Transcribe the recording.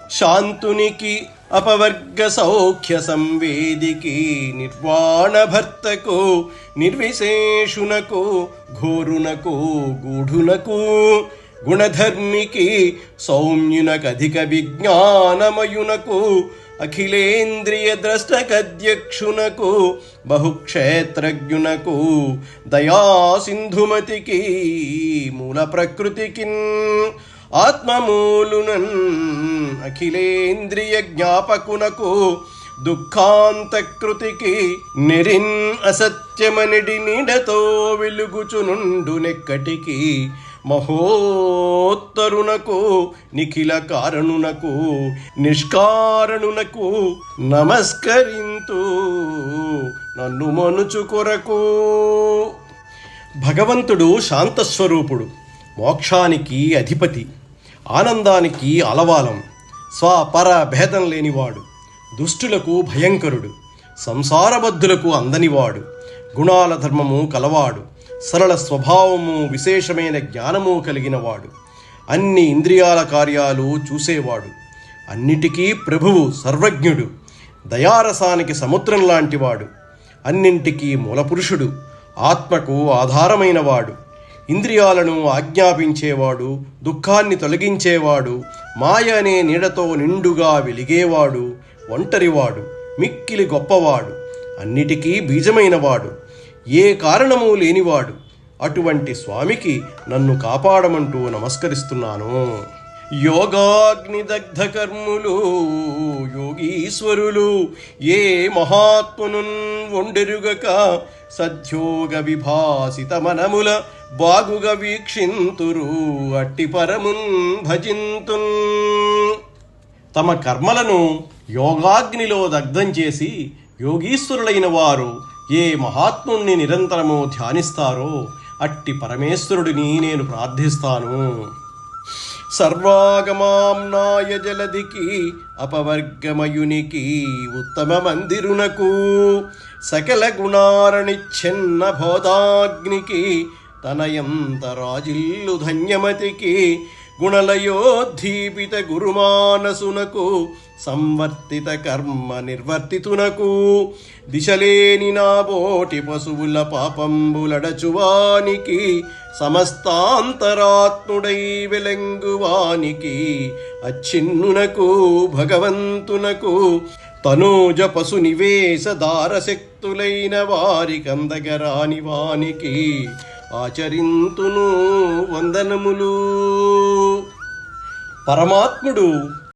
శాంతునికి అపవర్గ సౌఖ్య సంవేదికి నిర్వాణ భర్తకు నిర్విశేషునకు ఘోరునకు గూఢునకు గుణధర్మికి సౌమ్యునకధిక విజ్ఞానమయునకు అఖిలేంద్రియ ద్రష్టకధ్యక్షునకు బహుక్షేత్రజ్ఞునకు దయాసింధుమతికి మూల ప్రకృతికిన్ ఆత్మమూలునన్ అఖిలేంద్రియ జ్ఞాపకునకు దుఃఖాంతకృతికి నిరిన్ అసత్యమనిడి నీడతో వెలుగుచునుండు నెక్కటికి మహోత్తరునకు నిఖిల కారణునకు నిష్కారణునకు నమస్కరింతు నన్ను మనుచు కొరకు. భగవంతుడు శాంతస్వరూపుడు, మోక్షానికి అధిపతి, ఆనందానికి అలవాలం, స్వపర భేదం లేనివాడు, దుష్టులకు భయంకరుడు, సంసారబద్ధులకు అందనివాడు, గుణాల ధర్మము కలవాడు, సరళ స్వభావము విశేషమైన జ్ఞానము కలిగినవాడు, అన్ని ఇంద్రియాల కార్యాలు చూసేవాడు, అన్నిటికీ ప్రభువు, సర్వజ్ఞుడు, దయారసానికి సముద్రం లాంటివాడు, అన్నింటికీ మూలపురుషుడు, ఆత్మకు ఆధారమైనవాడు, ఇంద్రియాలను ఆజ్ఞాపించేవాడు, దుఃఖాన్ని తొలగించేవాడు, మాయ అనే నీడతో నిండుగా వెలిగేవాడు, ఒంటరివాడు, మిక్కిలి గొప్పవాడు, అన్నిటికీ బీజమైనవాడు, ఏ కారణము లేనివాడు. అటువంటి స్వామికి నన్ను కాపాడమంటూ నమస్కరిస్తున్నాను. యోగాగ్నిదగ్ధ కర్ములు యోగీశ్వరులు ఏ మహాత్మునున్ ఒండెరుగక సద్యోగ విభాసిత మనముల బాగుగా వీక్షింతురు అట్టి పరమున్ భజింతున్. తమ కర్మలను యోగాగ్నిలో దగ్ధం చేసి యోగీశ్వరులైన వారు ఏ మహాత్ముణ్ణి నిరంతరము ధ్యానిస్తారో అట్టి పరమేశ్వరుడిని నేను ప్రార్థిస్తాను. సర్వాగమాంనాయ జలధికి అపవర్గమయునికి ఉత్తమ మందిరునకు సకల గుణారణిచ్ఛన్న బోధాగ్నికి తనయంతరాజిల్లు ధన్యమతికి గుణలయోద్దీపిత గురుమానసునకు సంవర్తిత కర్మ నిర్వర్తితునకు దిశలేని నాబోటి పశువుల పాపంబులడచువానికి సమస్తాంతరాత్ముడై వెలంగువానికి అచ్చిన్నునకు భగవంతునకు తనూజ పశు నివేశ దారశక్తులైన వారి కందగరాని వానికి ఆచరింతును వందనములు. పరమాత్ముడు